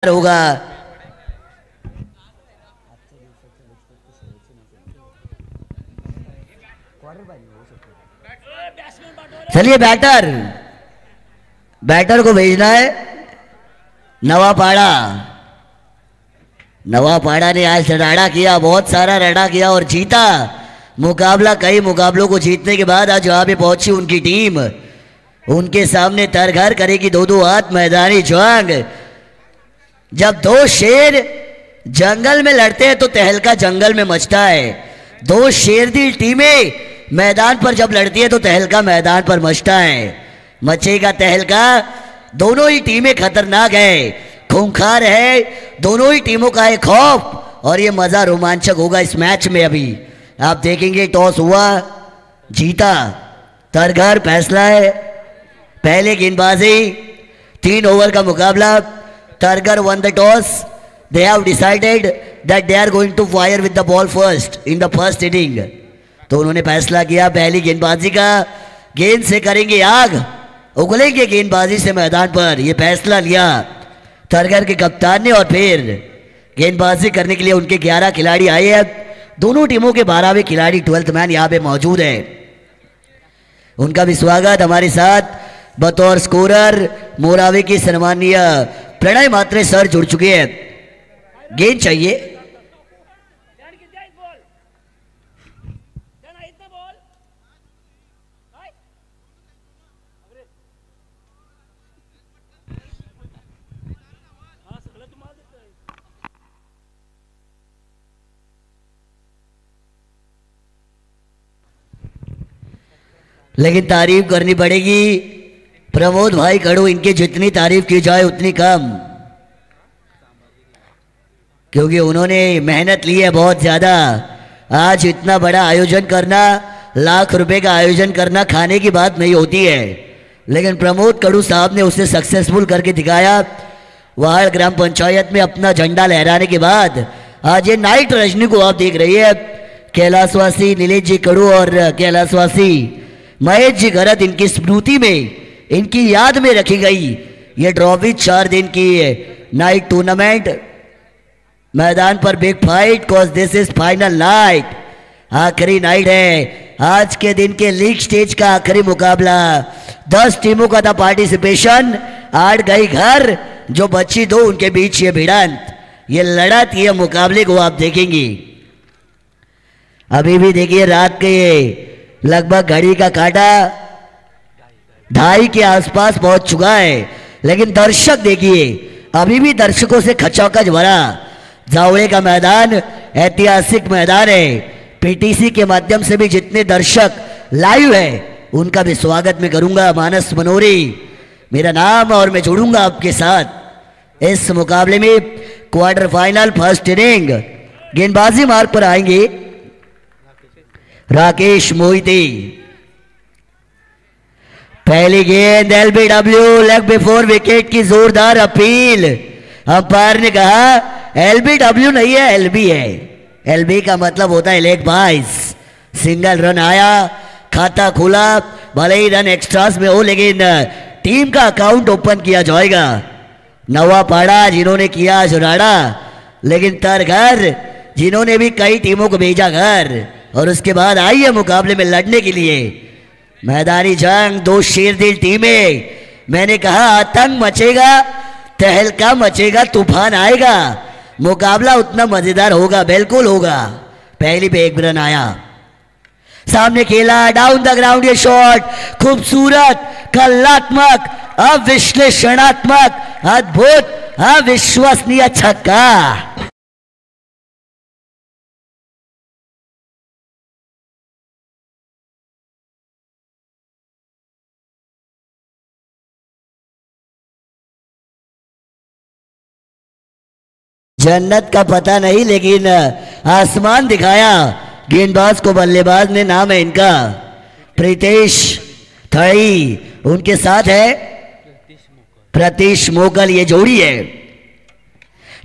होगा। चलिए बैटर को भेजना है नवापाड़ा। नवापाड़ा ने आज रड़ा किया, बहुत सारा रड़ा किया और जीता मुकाबला। कई मुकाबलों को जीतने के बाद आज वहां पे पहुंची उनकी टीम। उनके सामने तरघर करेगी दो हाथ मैदानी जंग। जब दो शेर जंगल में लड़ते हैं तो तहलका जंगल में मचता है। दो शेरदिल टीमें मैदान पर जब लड़ती है तो तहलका मैदान पर मचता है। मचेगा तहलका। दोनों ही टीमें खतरनाक है, खूंखार है, दोनों ही टीमों का है खौफ और ये मजा रोमांचक होगा इस मैच में। अभी आप देखेंगे टॉस हुआ, जीता तरघर। फैसला है पहले गेंदबाजी, 3 ओवर का मुकाबला। Targar won the toss. They have decided that they are going to fire with the ball first in the first inning. तो उन्होंने फैसला किया पहली गेंदबाजी का, गेंद से करेंगे आग, उगलेंगे गेंदबाजी से मैदान पर। ये फैसला लिया तरगर के कप्तान ने और फिर गेंदबाजी करने के लिए उनके 11 खिलाड़ी आए हैं। दोनों टीमों के 12वें खिलाड़ी 12th मैन यहाँ पे मौजूद है। उनका भी स्वागत। हमारे साथ बतौर स्कोरर मोरावे की सम्मानीय प्रणय मात्रे सर जुड़ चुके हैं। गेंद चाहिए। लेकिन तारीफ करनी पड़ेगी प्रमोद भाई खड़ो, इनकी जितनी तारीफ की जाए उतनी कम, क्योंकि उन्होंने मेहनत ली है बहुत ज्यादा। आज इतना बड़ा आयोजन करना, लाख रुपए का आयोजन करना खाने की बात नहीं होती है, लेकिन प्रमोद कड़ू साहब ने उसे सक्सेसफुल करके दिखाया। वाड़ ग्राम पंचायत में अपना झंडा लहराने के बाद आज ये नाइट रजनी को आप देख रही है। कैलाशवासी नीलेश जी कड़ू और कैलाशवासी महेश जी गरत, इनकी स्मृति में, इनकी याद में रखी गई ये ट्रॉफी। 4 दिन की नाइट टूर्नामेंट, मैदान पर big fight, cause this is final night. आखिरी नाइट है आज के दिन के लीग स्टेज का आखिरी मुकाबला। 10 टीमों का था पार्टिसिपेशन, 8 गई घर, जो बच्ची 2 उनके बीच ये भिड़ंत, ये लड़त, ये मुकाबले को आप देखेंगे। अभी भी देखिए रात के लगभग घड़ी का काटा 2:30 के आसपास पहुंच चुका है, लेकिन दर्शक देखिए अभी भी दर्शकों से खचाखच भरा। जावड़े का मैदान ऐतिहासिक मैदान है। पीटीसी के माध्यम से भी जितने दर्शक लाइव है उनका भी स्वागत मैं करूंगा। मानस मनोरी मेरा नाम और मैं जुड़ूंगा आपके साथ इस मुकाबले में। क्वार्टर फाइनल फर्स्ट इनिंग, गेंदबाजी मार्ग पर आएंगे राकेश मोहिते। पहली गेंद एलबीडब्ल्यू, लेग बिफोर विकेट की जोरदार अपील। अंपायर ने कहा एलबीडब्ल्यू नहीं है, एलबी है। एलबी का मतलब होता है लेग बाइस। सिंगल रन आया, खाता खुला, भले ही रन एक्स्ट्रास में हो, लेकिन टीम का अकाउंट ओपन किया जाएगा। नवापाड़ा जिन्होंने किया जुराड़ा, लेकिन तरघर जिन्होंने भी कई टीमों को भेजा घर, और उसके बाद आई है मुकाबले में लड़ने के लिए। मैदानी जंग, 2 शेरदिल टीमें। मैंने कहा आतंक मचेगा, तहलका मचेगा, तूफान आएगा, मुकाबला उतना मजेदार होगा, बिल्कुल होगा। पहली पे 1 रन आया, सामने खेला डाउन द ग्राउंड, ये शॉट खूबसूरत, कलात्मक, अविश्लेषणात्मक, अद्भुत, अविश्वसनीय छक्का। जन्नत का पता नहीं, लेकिन आसमान दिखाया गेंदबाज को। बल्लेबाज ने नाम है इनका प्रीतेश थड़ी, उनके साथ है प्रतीश मोकल, ये जोड़ी है।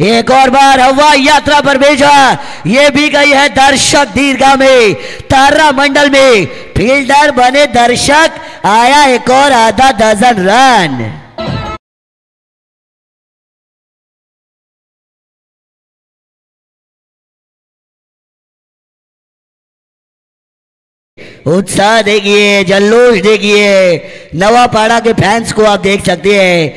एक और बार हवाई यात्रा पर भेजा, ये भी गई है दर्शक दीर्घा में, तारा मंडल में। फील्डर बने दर्शक, आया एक और आधा दर्जन रन। उत्साह देखिए, जल्लोष देखिए। नवापाड़ा के फैंस को आप देख सकते हैं,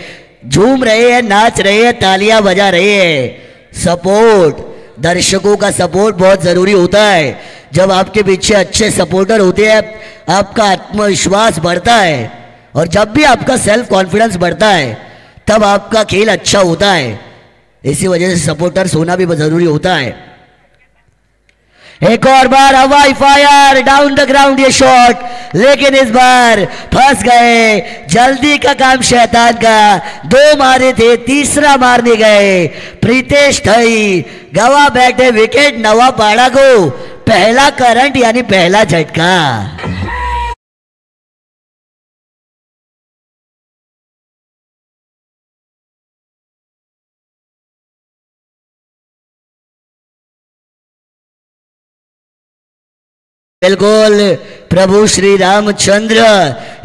झूम रहे हैं, नाच रहे हैं, तालियां बजा रहे हैं। सपोर्ट, दर्शकों का सपोर्ट बहुत ज़रूरी होता है। जब आपके पीछे अच्छे सपोर्टर होते हैं, आपका आत्मविश्वास बढ़ता है, और जब भी आपका सेल्फ कॉन्फिडेंस बढ़ता है तब आपका खेल अच्छा होता है। इसी वजह से सपोर्टर्स होना भी बहुत ज़रूरी होता है। एक और बार हवाई फायर, डाउन द ग्राउंड ये शॉट, लेकिन इस बार फंस गए। जल्दी का काम शैतान का, 2 मारे थे, तीसरा मारने गए। प्रीतेश थई गवा बैठे विकेट। नवापाड़ा को पहला करंट यानी पहला झटका। बिल्कुल, प्रभु श्री रामचंद्र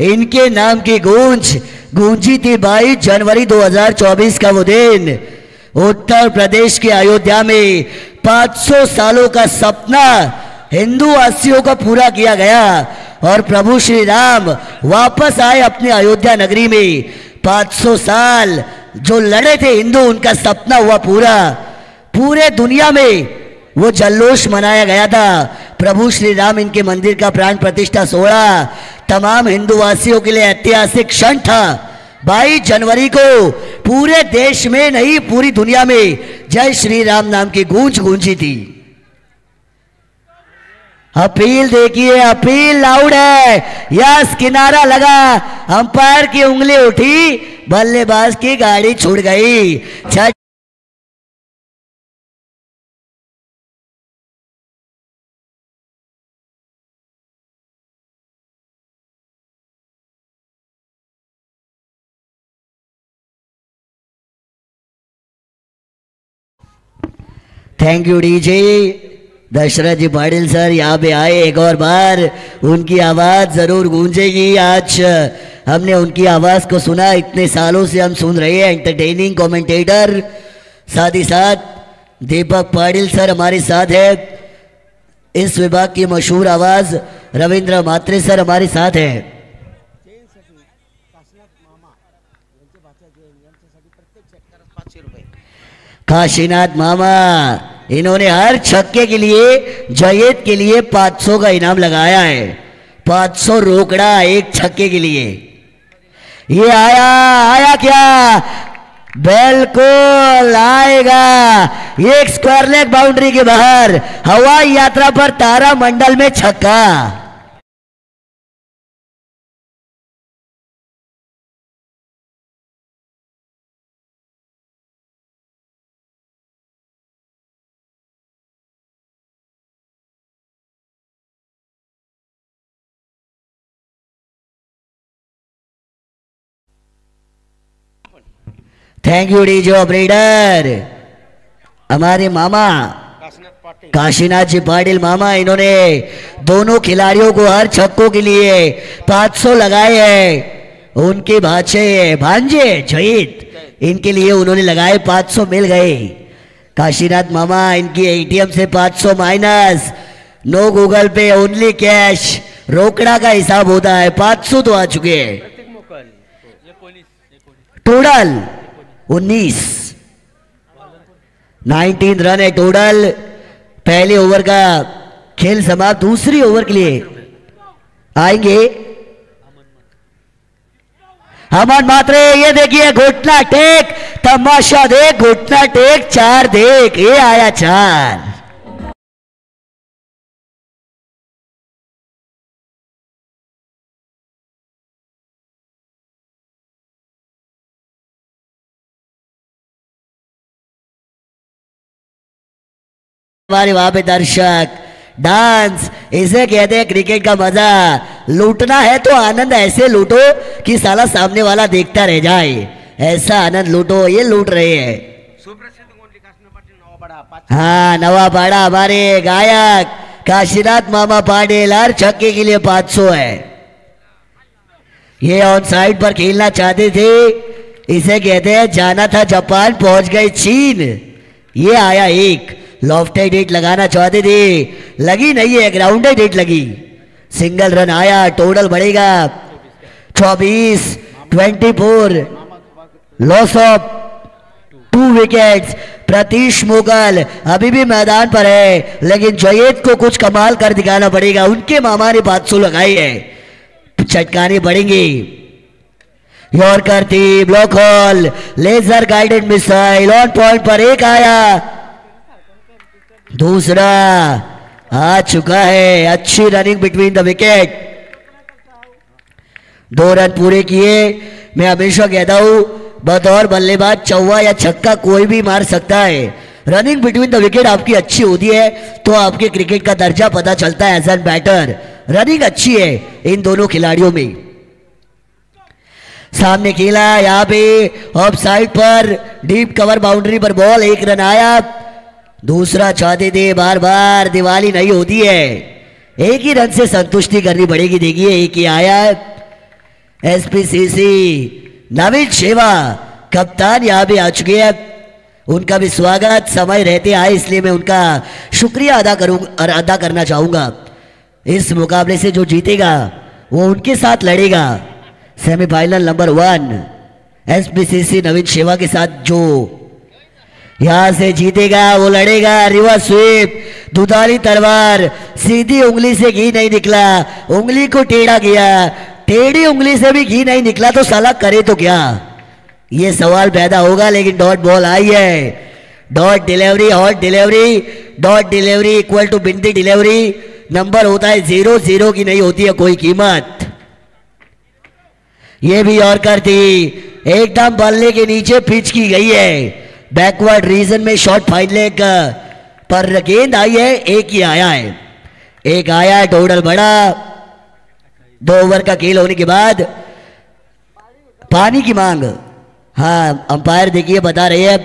इनके नाम की गूंजी थी 22 जनवरी 2024 का वो दिन। उत्तर प्रदेश के अयोध्या में 500 सालों का सपना हिंदू वासियों का पूरा किया गया, और प्रभु श्री राम वापस आए अपने अयोध्या नगरी में। 500 साल जो लड़े थे हिंदू, उनका सपना हुआ पूरा। पूरे दुनिया में वो जल्लोष मनाया गया था। प्रभु श्री राम इनके मंदिर का प्राण प्रतिष्ठा सोहरा तमाम हिंदू वासियों के लिए ऐतिहासिक क्षण था। 22 जनवरी को पूरे देश में नहीं, पूरी दुनिया में जय श्री राम नाम की गूंजी थी। अपील देखिए, अपील लाउड है। यस, किनारा लगा, अंपायर की उंगली उठी, बल्लेबाज की गाड़ी छूट गई। Thank you DJ. Dashrath ji Patil sir यहाँ पे आए, एक और बार उनकी आवाज़ ज़रूर गूंजेगी। आज हमने उनकी आवाज़ को सुना, इतने सालों से हम सुन रहे हैं। एंटरटेनिंग कमेंटेटर, साथ ही साथ दीपक पाटिल सर हमारे साथ है। इस विभाग की मशहूर आवाज़ रविंद्र मात्रे सर हमारे साथ हैं। काशीनाथ मामा, इन्होंने हर छक्के के लिए, जयेद के लिए 500 का इनाम लगाया है। 500 रोकड़ा एक छक्के के लिए। ये आया क्या? बिल्कुल आएगा। एक स्क्वायर लेग बाउंड्री के बाहर, हवाई यात्रा पर तारा मंडल में छक्का। Thank you DJ operator. हमारे मामा काशीनाथ जी पाटिल मामा, इन्होंने दोनों खिलाड़ियों को हर छक्कों के लिए 500 लगाए हैं। उनके भांजे जयेद, इनके लिए उन्होंने लगाए 500, मिल गए। काशीनाथ मामा, इनकी एटीएम से 500 माइनस, नो गूगल पे, ओनली कैश, रोकड़ा का हिसाब होता है। 500 तो आ चुके हैं। टोटल 19 रन है टोटल। पहले ओवर का खेल समाप्त। दूसरी ओवर के लिए आएंगे अमन मात्रे। ये देखिए, घुटना टेक, तमाशा देख, घुटना टेक, 4 देख, ये आया 4। हमारे वहां पे दर्शक डांस, इसे कहते हैं क्रिकेट का मजा। लूटना है तो आनंद ऐसे लूटो कि साला सामने वाला देखता रह जाए, ऐसा आनंद लूटो। ये लूट रहे हैं। हाँ, नवापाड़ा हमारे गायक काशीनाथ मामा पाटिल, हर छक्के के लिए 500 है। ये ऑन साइड पर खेलना चाहते थे, इसे कहते हैं जाना था जापान, पहुंच गए चीन। ये आया एक। लॉफ्टेड हिट लगाना चाहते थे, लगी नहीं है, ग्राउंडेड हिट लगी। सिंगल रन आया, टोटल बढ़ेगा 24, 24, loss of 2 wickets. Pratish Mughal अभी भी मैदान पर है, लेकिन जयेद को कुछ कमाल कर दिखाना पड़ेगा। उनके मामा ने 500 लगाई है, चटकाने पड़ेंगी। यॉर्कर थी, block hole, laser guided missile on point पर एक आया, दूसरा आ चुका है। अच्छी running between the wicket, 2 run पूरे किए। मैं हमेशा कहता हूं बतौर बल्लेबाज चौवा या छक्का कोई भी मार सकता है। रनिंग बिटवीन द विकेट आपकी अच्छी होती है तो आपके क्रिकेट का दर्जा पता चलता है एज एन बैटर। रनिंग अच्छी है इन दोनों खिलाड़ियों में। सामने खेला, यहाँ पे ऑफ साइड पर डीप कवर बाउंड्री पर बॉल, 1 रन आया, दूसरा चाहते थे, बार बार दिवाली नहीं होती है, एक ही रन से संतुष्टि करनी पड़ेगी। देखिए एक ही आया। एसपीसीसी नवीन शेवा कप्तान यहाँ पे आ चुके हैं, उनका भी स्वागत समय रहते आए इसलिए मैं उनका शुक्रिया अदा करना चाहूंगा। इस मुकाबले से जो जीतेगा वो उनके साथ लड़ेगा सेमीफाइनल नंबर 1। एसपीसीसी नवीन शेवा के साथ जो यहां से जीतेगा वो लड़ेगा रिवर्स स्वीप, दुधारी तलवार, सीधी उंगली से घी नहीं निकला, उंगली को टेढ़ा किया, टेढ़ी उंगली से भी घी नहीं निकला तो साला करे तो क्या, ये सवाल पैदा होगा। लेकिन डॉट बॉल आई है, dot delivery, hot delivery, dot delivery equal to बिंदी डिलीवरी, नंबर होता है 0, 0 की नहीं होती है कोई कीमत। ये भी यॉर्कर थी, एकदम बल्ले के नीचे पिच की गई है, बैकवर्ड रीजन में शॉर्ट फाइन लेग पर गेंद आई है, एक ही आया है, एक आया है, टोटल बड़ा। 2 ओवर का खेल होने के बाद पानी की मांग, हाँ अंपायर देखिए बता रहे हैं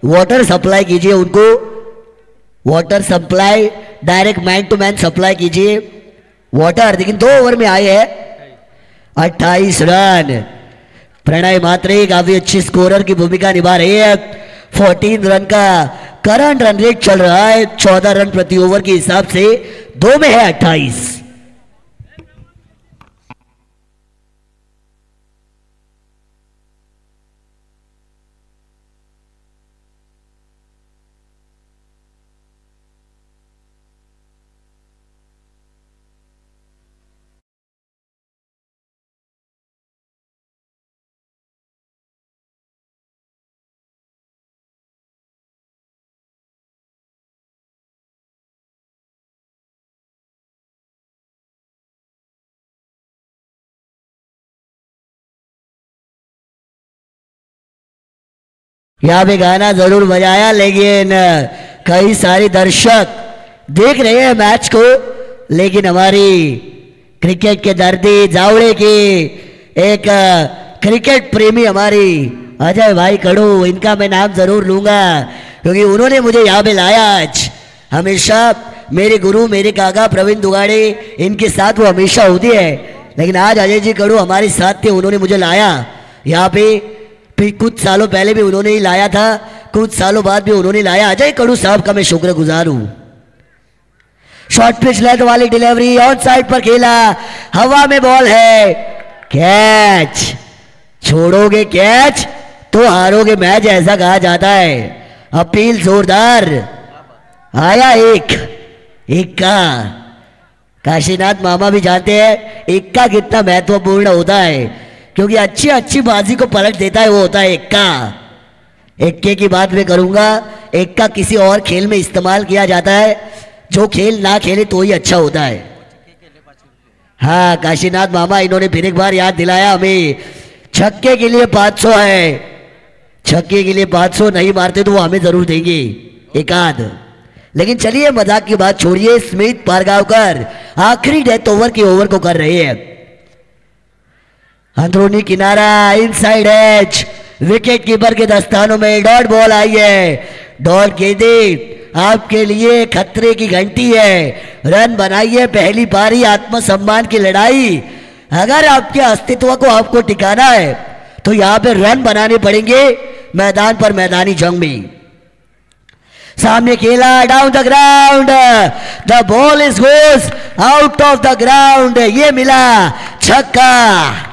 वाटर सप्लाई कीजिए उनको, water supply direct man to man supply कीजिए वाटर। लेकिन 2 ओवर में आए हैं 28 रन। प्रणय मात्रे काफी अच्छी स्कोरर की भूमिका निभा रहे हैं। 14 रन का करंट रन रेट चल रहा है, 14 रन प्रति ओवर के हिसाब से, 2 में है 28। यहाँ पे गाना जरूर बजाया, लेकिन कई सारे दर्शक देख रहे हैं मैच को, लेकिन हमारी क्रिकेट के दर्दी जावड़े की एक क्रिकेट प्रेमी हमारी अजय भाई कड़ू, इनका मैं नाम जरूर लूंगा क्योंकि उन्होंने मुझे यहाँ पे लाया आज। हमेशा मेरे गुरु, मेरे काका प्रवीण दुगाड़े, इनके साथ वो हमेशा होती है, लेकिन आज अजय जी कड़ू हमारे साथ थे, उन्होंने मुझे लाया यहाँ पे। कुछ सालों पहले भी उन्होंने ही लाया था, कुछ सालों बाद भी उन्होंने लाया। अजय कड़ू साहब का मैं शुक्रगुजार हूं। शॉर्ट पिच लेंथ वाली डिलीवरी, ऑन साइड पर खेला, हवा में बॉल है, कैच। छोड़ोगे कैच तो हारोगे मैच, ऐसा कहा जाता है। अपील जोरदार, आया एक का। काशीनाथ मामा भी जानते हैं एक का कितना महत्वपूर्ण होता है, क्योंकि अच्छी बाजी को पलट देता है, वो होता है इक्का। इक्के की बात मैं करूंगा, इक्का किसी और खेल में इस्तेमाल किया जाता है, जो खेल ना खेले तो ही अच्छा होता है। हाँ काशीनाथ मामा, इन्होंने फिर एक बार याद दिलाया हमें, छक्के के लिए 500 है, छक्के के लिए 500 नहीं मारते तो वो हमें जरूर देंगे एक आध। लेकिन चलिए मजाक की बात छोड़िए, स्मिथ पारगांवकर आखिरी डेथ ओवर के ओवर को कर रहे हैं। अंदरूनी किनारा, इनसाइड एज, विकेट कीपर के दस्तानों में डॉट बॉल आई है। डॉट गेंदे आपके लिए खतरे की घंटी है, रन बनाइए, पहली पारी आत्मसम्मान की लड़ाई। अगर आपके अस्तित्व को आपको टिकाना है तो यहां पे रन बनाने पड़ेंगे मैदान पर, मैदानी जंग में। सामने खेला down the ground, the ball is goes out of the ground, ये मिला छक्का।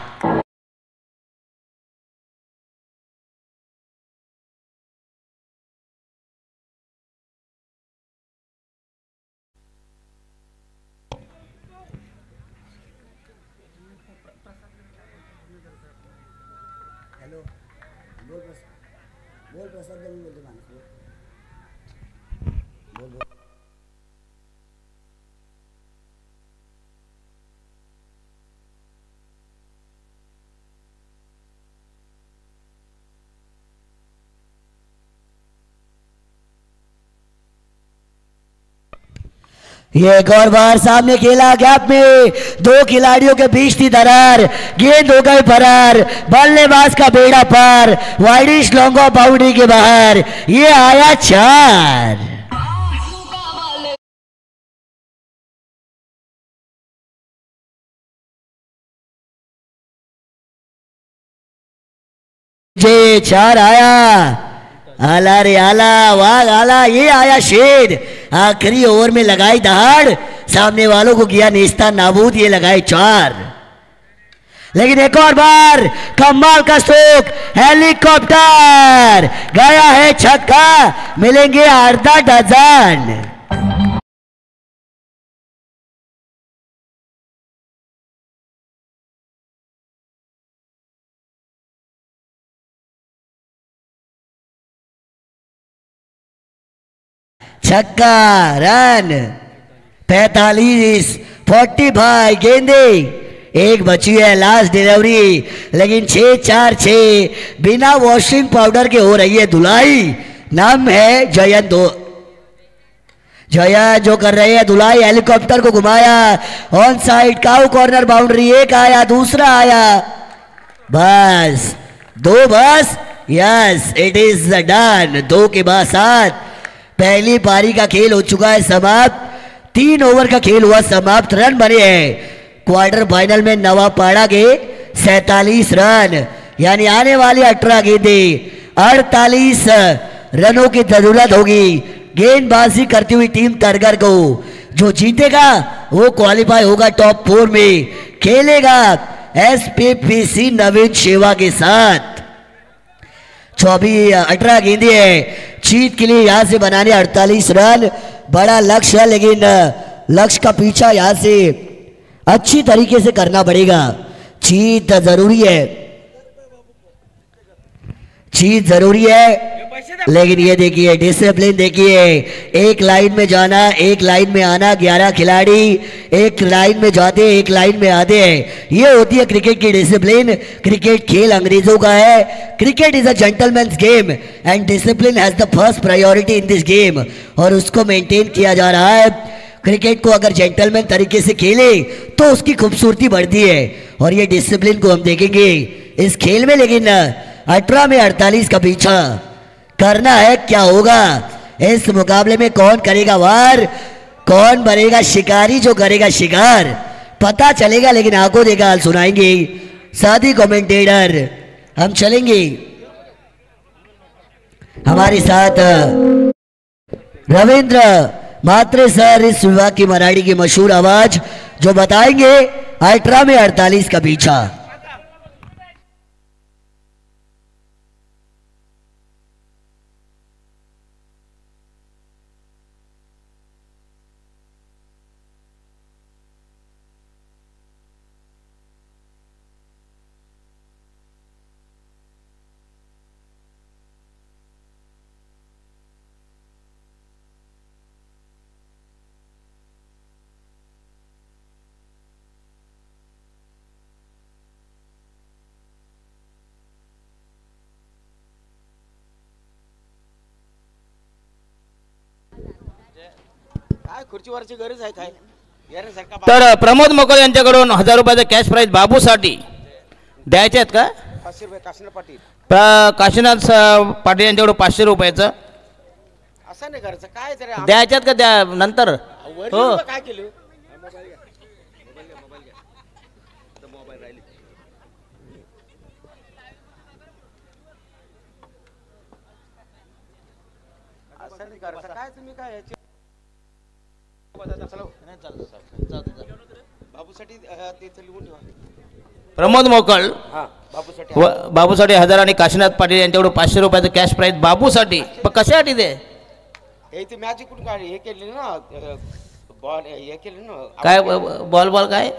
ये एक और बार सामने खेला, गैप में दो खिलाड़ियों के बीच थी दरार, गेंद हो गई फरार, बल्लेबाज का बेड़ा पार, वाइडिश लॉन्ग ऑफ बाउंड्री के बाहर, ये आया 4। जे 4 आया, आला रे आला, वाह आला, ये आया शेड। आखिरी ओवर में लगाई दहाड़, सामने वालों को किया नेस्ता नाबूद, ये लगाए 4। लेकिन एक और बार कमाल का स्ट्रोक, हेलीकॉप्टर, गया है छक्का, मिलेंगे आधा डजन। छक्का, रन 45, 45 गेंदे, एक बची है लास्ट डिलीवरी, लेकिन 6-4-6 बिना वॉशिंग पाउडर के हो रही है धुलाई। नाम है जयंत जया जो कर रहे हैं धुलाई। हेलीकॉप्टर को घुमाया, on side cow corner boundary, एक आया, दूसरा आया, बस 2, बस यस इट इज डन। 2 के बाद 7। पहली पारी का खेल हो चुका है समाप्त, 3 ओवर का खेल हुआ समाप्त, रन बने हैं क्वार्टर फाइनल में नवापाड़ा के 47 रन, यानी आने वाली 18 गेंदे 48 रनों की जरूरत होगी गेंदबाजी करती हुई टीम तरगर को। जो जीतेगा वो क्वालिफाई होगा टॉप 4 में, खेलेगा एसपीपीसी नवीन शेवा के साथ। 18 गेंदे है, जीत के लिए यहां से बनाने 48 रन, बड़ा लक्ष्य है, लेकिन लक्ष्य का पीछा यहां से अच्छी तरीके से करना पड़ेगा। जीत जरूरी है, जीत जरूरी है, लेकिन ये देखिए डिसिप्लिन देखिए, एक लाइन में जाना, एक लाइन में आना, 11 खिलाड़ी एक लाइन में जाते, एक लाइन में आते हैं, ये होती है क्रिकेट की डिसिप्लिन। क्रिकेट खेल अंग्रेजों का है, cricket is a gentleman's game and discipline has the first priority in this game, और उसको मेंटेन किया जा रहा है। क्रिकेट को अगर जेंटलमैन तरीके से खेले तो उसकी खूबसूरती बढ़ती है, और ये डिसिप्लिन को हम देखेंगे इस खेल में। लेकिन 18 में 48 का पीछा करना है, क्या होगा इस मुकाबले में, कौन करेगा वार, कौन बनेगा शिकारी जो करेगा शिकार, पता चलेगा। लेकिन आंखों देखा हाल सुनाएंगे साथी कमेंटेटर, हम चलेंगे हमारे साथ रविंद्र मात्रे सर, इस विभाग की मराठी की मशहूर आवाज, जो बताएंगे 18 में 48 का पीछा। खुर्चीवरची गरज आहे काय? तर प्रमोद मोकळ यांच्याकडून 1000 रुपयाचा कॅश प्राइज बाबूसाठी द्यायचे आहेत का? 500 रुपये काशीनाथ पाटील, काशीनाथ पाटील यांच्याकडून 500 रुपयाचं असं नाही करायचं, काय तरी द्यायच्यात का द्या नंतर? हो काय केलं, असं नाही तुम्ही करा काय तुम्ही काय बाबूसाठी तिथे लिहून ठेवा. प्रमोद मोकळ हा बाबूसाठी व बाबूसाठी 1000 आणि काशीनाथ पाटील यांच्याकडून 500 रुपयाचं कॅश प्राईज बाबूसाठी. पण कशासाठी ते हे ते मॅजिक कुठून काढली हे केली ना बॉल हे केली ना काय बॉल बॉल काय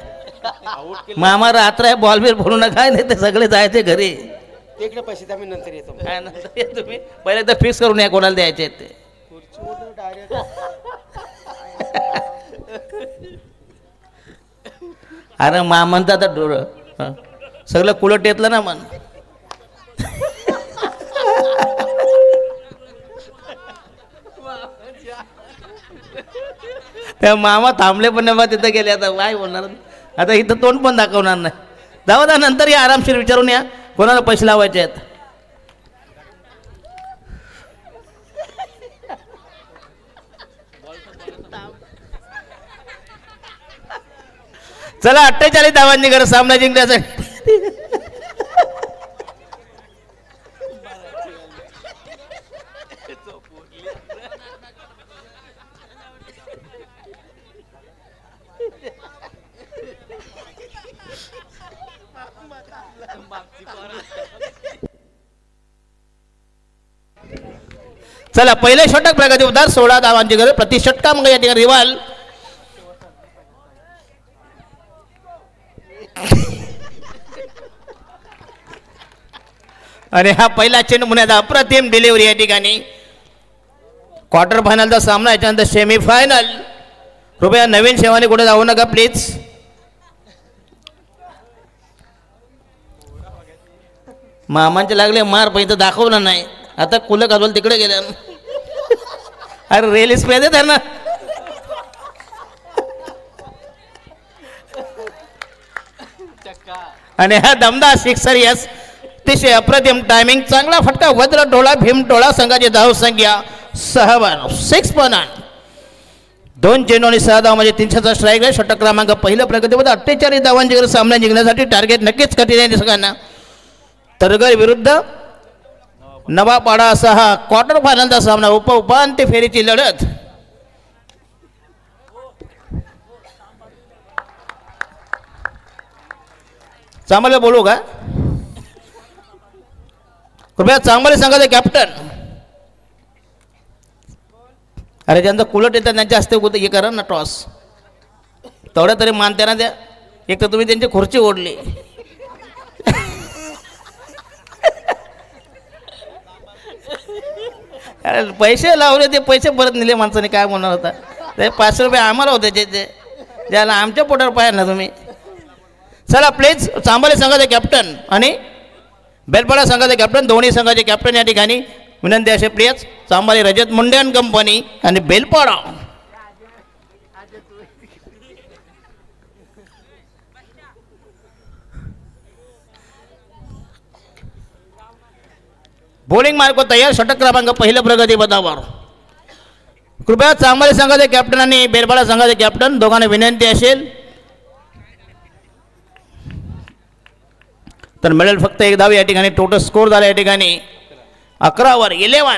आउट केलं मामा रात्र आहे बॉल बिल भरू नका काय नाही ते सगळे जायचे घरी. तिकडे पैसे द्या मी नंतर येतो. काय नंतर या तुम्ही पहिले तर फिक्स करून या कोणाला द्यायचे आहेत ते. खुर्चीवर डायरेक्ट अरे मामन तर आता डोळं सगळं कुलट येतलं ना मन. त्या मामा थांबले पण नाही बा तिथं गेले आता काय बोलणार आता इथं तोंड पण दाखवणार नाही. जाऊ द्या नंतर या आरामशीर विचारून या कोणाला पैसे लावायचे आहेत. चला 48 धावांनी घर सामना जिंकण्यासाठी. चला पहिले षटक प्रगती उद्धार 16 धावांची गरज प्रति षटका मग या ठिकाणी रिवाल आणि हा पहिला चेंडू मुन्याचा अप्रतिम डिलिव्हरी या ठिकाणी. क्वार्टर फायनलचा सामना याच्यानंतर सेमी फायनल. कृपया नवीन सेवाने कुठे जाऊ नका प्लीज. मामांचे लागले मार पण इथं दाखवलं नाही आता कुलं घालवलं तिकडे गेल्या. अरे रेल स्प्रे दे त्यांना. आणि हा दमदार सिक्सर यस अतिशय अप्रतिम टायमिंग चांगला फटका वज्र डोळा भीम डोळा संघाची धाव संख्या 6 पण 2 चेंडू आणि 6 धाव म्हणजे 300चा स्ट्राईक आहे. षटक क्रमांक पहिलं प्रगतीमध्ये 48 धावांची गरज सामना जिंकण्यासाठी टार्गेट नक्कीच कठीण आहे सगळ्यांना. तरगर विरुद्ध नवापाडा असा हा क्वार्टर फायनलचा सामना उपांत्य फेरीची लढत. चांगलं बोलू का कृपया चांगले संघाचे कॅप्टन. अरे ज्यांचं कुलट येतात त्यांच्या हस्ते हे करा ना टॉस तेवढ्या तरी मानते ना द्या. एक तर तुम्ही त्यांची खुर्ची ओढली. अरे पैसे लावले ते पैसे परत नेले माणसाने काय म्हणणार होता. ते 500 रुपये आम्हाला होते जे ज्याला आमच्या पोटावर पाहिजे ना तुम्ही. चला प्लीज चांबले संघाचे कॅप्टन आणि बेलपाडा संघाचे कॅप्टन दोन्ही संघाचे कॅप्टन या ठिकाणी विनंती असे please Chambali Rajat Munde and company आणि बेलपाडा. बॉलिंग मार्क तयार. षटक क्रमांक पहिलं प्रगती पदावर. कृपया चांबाली संघाचे कॅप्टन आणि बेलपाडा संघाचे कॅप्टन दोघांना विनंती असेल तर मिळेल फक्त एक धाव. या ठिकाणी टोटल स्कोर झाला या ठिकाणी 11 11.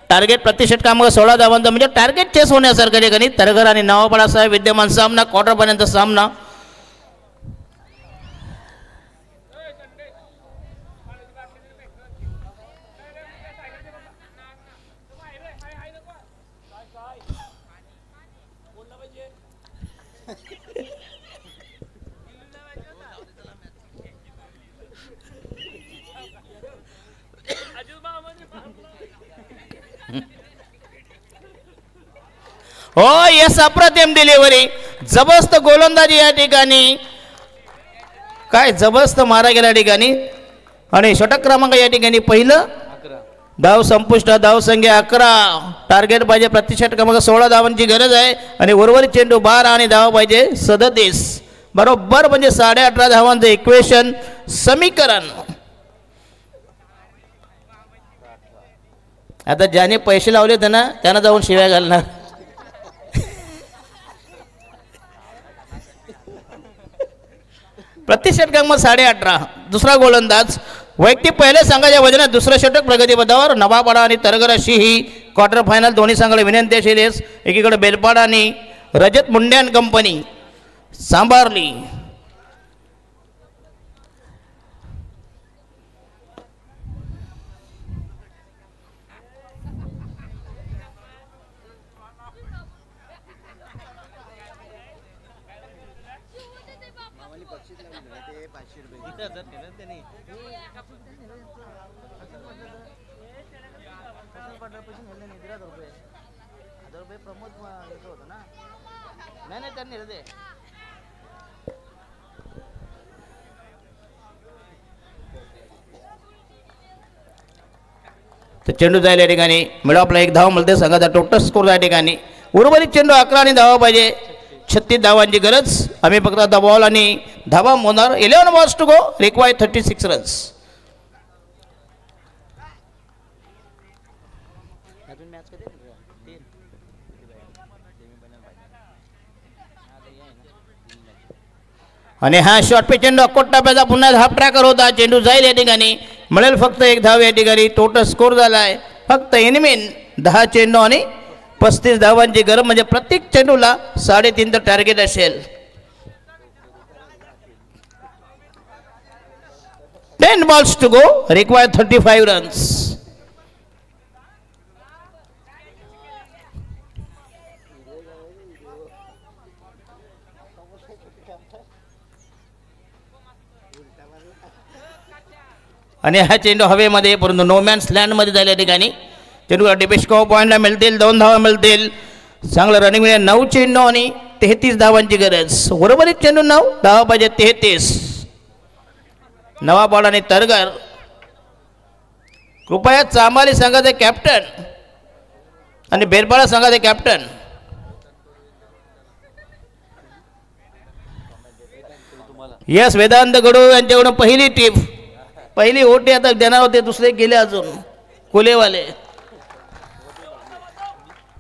टार्गेट प्रति षटकामध्ये 16 धावांचा म्हणजे टार्गेट चेस होण्यासारखं ठिकाणी तरघर आणि नवापाडासह विद्यमान सामना क्वार्टर पर्यंत सामना. हो यस अप्रतिम डिलिव्हरी जबरदस्त गोलंदाजी या ठिकाणी. काय जबरदस्त मारा गेल्या ठिकाणी. आणि षटक क्रमांक या ठिकाणी पहिलं धाव संपुष्ट. धाव संख्या 11. टार्गेट पाहिजे प्रति षटकामध्ये 16 धावांची गरज आहे आणि उर्वरित चेंडू 12 आणि धाव पाहिजे 37. बरोबर म्हणजे 18.5 धावांचं इक्वेशन समीकरण. आता ज्याने पैसे लावले त्यांना जाऊन शिव्या घालणार. प्रति षटकामध्ये 18.5. दुसरा गोलंदाज वैयक्तिक पहिल्या संघाच्या वजनात दुसरं षटक प्रगतीपथावर नवापाडा आणि तरगर अशी ही क्वार्टर फायनल दोन्ही संघाला विनंती असेल. एकीकडे बेलपाडा आणि रजत मुंड्यान कंपनी सांभारली. तर चेंडू जायला या ठिकाणी मिळापला एक धाव मिळते. संघाचा टोटल स्कोर या ठिकाणी उर्वरित चेंडू 11 आणि धावा पाहिजे. 36 धावांची गरज. आम्ही फक्त दबावल आणि धावा मोजणार. 11 balls to go. Require 36 runs. आणि हा शॉर्ट पे चेंडू अकोट टप्प्याचा पुन्हा हाफ ट्रॅकर होता. चेंडू जाईल या ठिकाणी मिळेल फक्त एक धाव. या ठिकाणी टोटल स्कोर झाला आहे फक्त एनिमीन 10 चेंडू आणि 35 धावांची गरज. म्हणजे प्रत्येक चेंडूला 3.5 टार्गेट असेल. 10 balls to go. Require 35 runs. आणि हा चेंडू हवेमध्ये परंतु नोमॅन्स लँडमध्ये झाल्या ठिकाणी चेंडू डिपेस्को पॉईंटला मिळतील. 2 धावा मिळतील. चांगलं रनिंग मिळेल. 9 चेंडू आणि 33 धावांची गरज. उर्वरित चेंडू 9 धावा पाहिजे 33. नवापाडा आणि तरगर कृपया चांबाली संघाचे कॅप्टन आणि बेलपाडा संघाचे कॅप्टन यस वेदांत गडू यांच्याकडून पहिली टीप पहिली ओटी आता देणार होते. दुसरे गेले अजून कोलेवाले.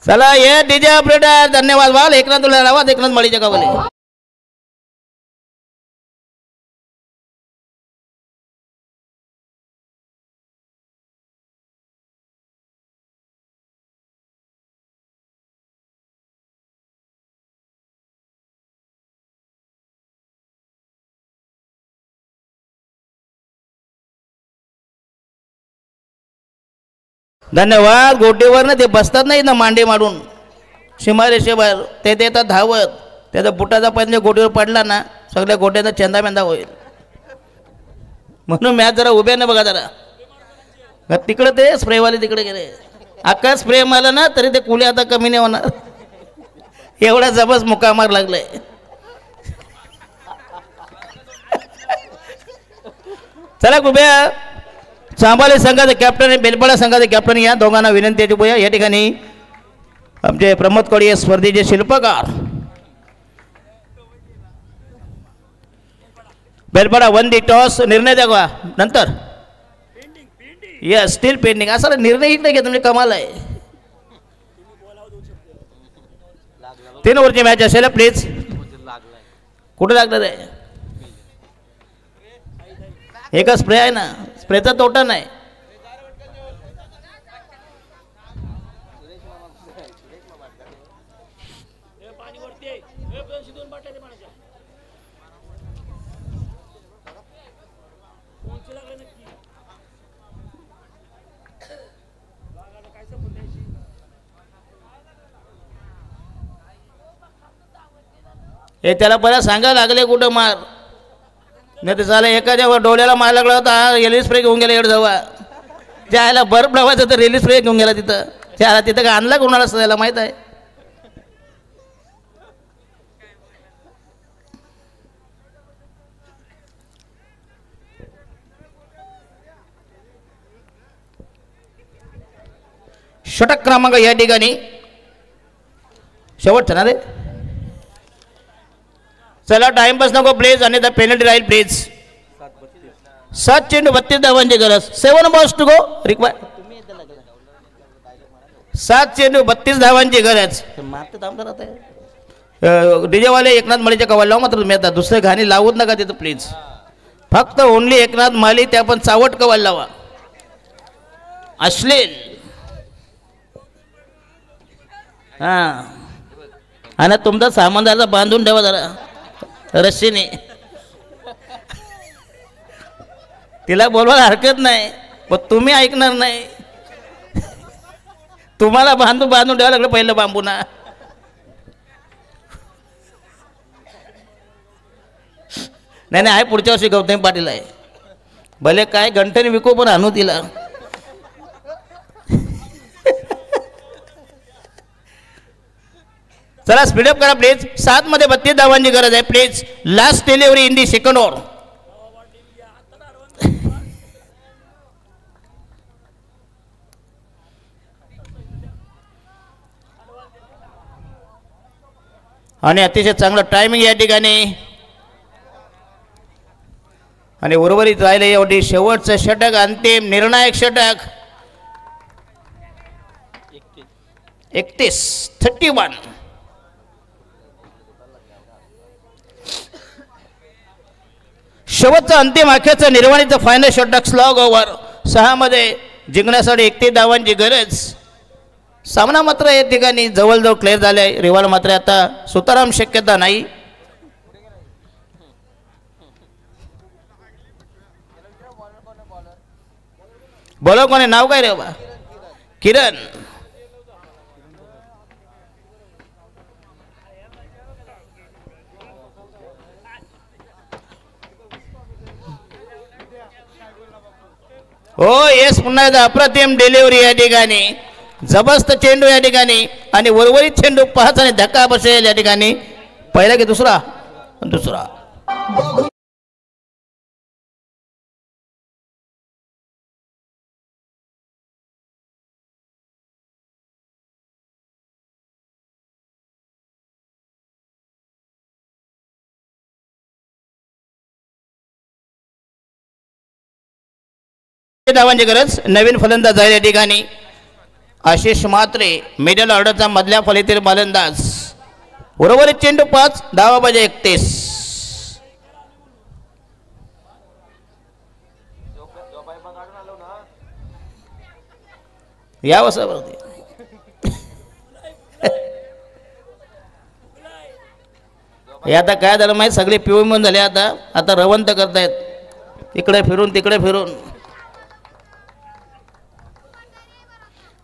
चला ये डीजे ऑपरेटर धन्यवाद. वाल एकनाथ तुला आवाज एकनाथ माळीच्या गावाले. धन्यवाद. गोटीवर ना ते बसतात नाही ना मांडे मारून सीमारेषेवर ते देतात धावत. त्याचा बुटाचा पाय गोटीवर पडला ना सगळ्या गोट्याचा चेंदा मेंदा होईल. म्हणून मॅच जरा उभ्या ना बघा जरा. तिकडे ते स्प्रेवाले तिकडे गेले. अख्खा स्प्रे मारला ना तरी ते कुले आता कमी नाही होणार. एवढा जबरदस्त मुकामार लागलाय. चला कृपया चांबाले संघाचे कॅप्टन आणि बेलपाडा संघाचे कॅप्टन या दोघांना विनंती आहे. बोया या ठिकाणी आमचे प्रमोद कोळी स्पर्धेचे शिल्पकार. बेलपाडा 1 दी टॉस. निर्णय द्या नंतर. Yes steel pending. असा निर्णय इकडे घ्या तुम्ही. कमाल आहे. 3 ओव्हरची मॅच असेल प्लीज. कुठे लागलं रे. एका स्प्रे आहे ना. स्प्रेचा तोटा नाही. हे त्याला पहिला सांगायला लागले कुठं मार नाही तर झालं. एखाद्या डोळ्याला मार लागला होता. रेल्वे स्प्रे घेऊन गेला एवढं जवळ. त्याला बर्फ लावायचं तर रेल्वे स्प्रे घेऊन गेला तिथं. त्याला तिथं का आणला कोणाला त्याला माहीत आहे. षटक क्रमांक या ठिकाणी शेवटचा ना रे. चला टाइमपास नको प्लीज. आणि पेनल्टी राहील प्लीज. 7 चेंडू 32 धावांची गरज. 7 बॉल्स टू गो. रिक्वायर 7 चेंडू 32 धावांची गरज. डीजेवाले एकनाथ मळीच्या कवाल लावू मात्र तुम्ही आता दुसरे गाणी लावूच नका तिथं प्लीज. फक्त ओनली एकनाथ माली त्या पण चावट कवायला लावा अश्लील. हा आणि तुमचा सामान जरा बांधून ठेवा जरा रस्सीने. तिला बोलवायला हरकत नाही पण तुम्ही ऐकणार नाही. तुम्हाला बांधून ठेवा लागलं पहिलं बांबू ना. नाही आहे पुढच्या वर्षी गौतम पाटील आहे. भले काय गंठन विकू पण आणू तिला. चला स्पीडअप करा प्लीज. 7 मध्ये 32 धावांची गरज आहे please. Last delivery in the second over. आणि अतिशय चांगलं टायमिंग या ठिकाणी. आणि उर्वरित राहिले एवढी शेवटचं षटक अंतिम निर्णायक षटक 31 शेवटचं अंतिम अखेरचं निर्वाणीचं फायनल षटक स्लॉग ओव्हर. 6 मध्ये जिंकण्यासाठी 31 धावांची गरज. सामना मात्र या ठिकाणी जवळजवळ क्लिअर झाले आहे. रिवाल मात्र आता सुताराम शक्यता नाही. बोलो कोणी नाव काय रे बाबा. किरण. हो येस पुन्हा एकदा अप्रतिम डिलिव्हरी या ठिकाणी. जबरदस्त चेंडू या ठिकाणी आणि उर्वरित चेंडू पाच आणि धक्का बसेल या ठिकाणी. पहिला की दुसरा दुसरा. धावांची गरज. नवीन फलंदाज आहे या ठिकाणी आशिष म्हात्रे. मिडल ऑर्डरचा मधल्या फलीतील फलंदाज. उर्वरित चेंडू 5 धावा पाहिजे 31. या वसावरती हे आता काय झालं माहिती. सगळे पिवळे म्हणून झाले. आता रवंत करतायत इकडे फिरून तिकडे फिरून.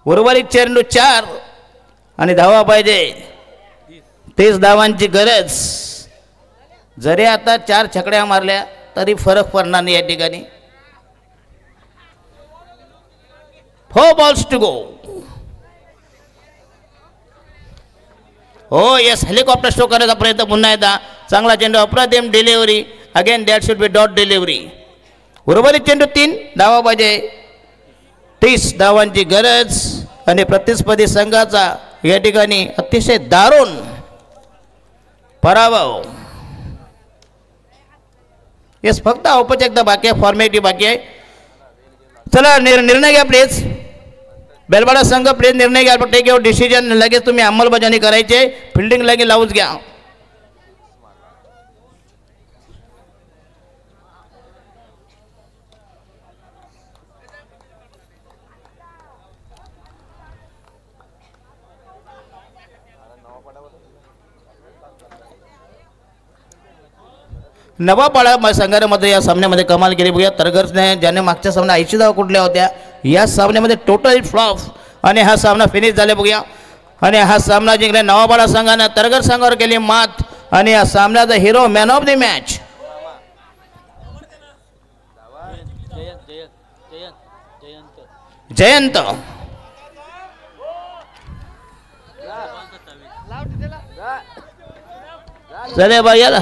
उर्वरित चेंडू 4 आणि धावा पाहिजे 30 धावांची गरज. जरी आता 4 छकड्या मारल्या तरी फरक पडणार नाही या ठिकाणी. 4 बॉल्स टू गो. हो येस हेलिकॉप्टर स्ट्रोक करण्याचा प्रयत्न पुन्हा एकदा. चांगला चेंडू अप्रतिम delivery. Again that should be dot delivery. उर्वरित चेंडू 3 धावा पाहिजे 30 धावांची गरज. आणि प्रतिस्पर्धी संघाचा या ठिकाणी अतिशय दारुण पराभव. येस फक्त औपचारिकता बाकी आहे. फॉर्मॅलिटी बाकी आहे. चला निर्णय घ्या प्लीज. बेलवाडा संघ प्लीज निर्णय घ्या. Take your decision. लगेच तुम्ही अंमलबजावणी करायची. फिल्डिंग लगेच लावूच घ्या. नवापाडा संघामध्ये या सामन्यामध्ये कमाल केली. बघूया तरगरने ज्याने मागच्या सामन्यात 80 धावा कुठल्या होत्या या सामन्यामध्ये टोटल फ्लॉप आणि हा सामना फिनिश झाले. बघूया आणि हा सामना जिंकला नवापाडा संघाने तरगर संघावर केली मात. आणि या सामन्याचा hero man of the match Jayant. चले बाई याला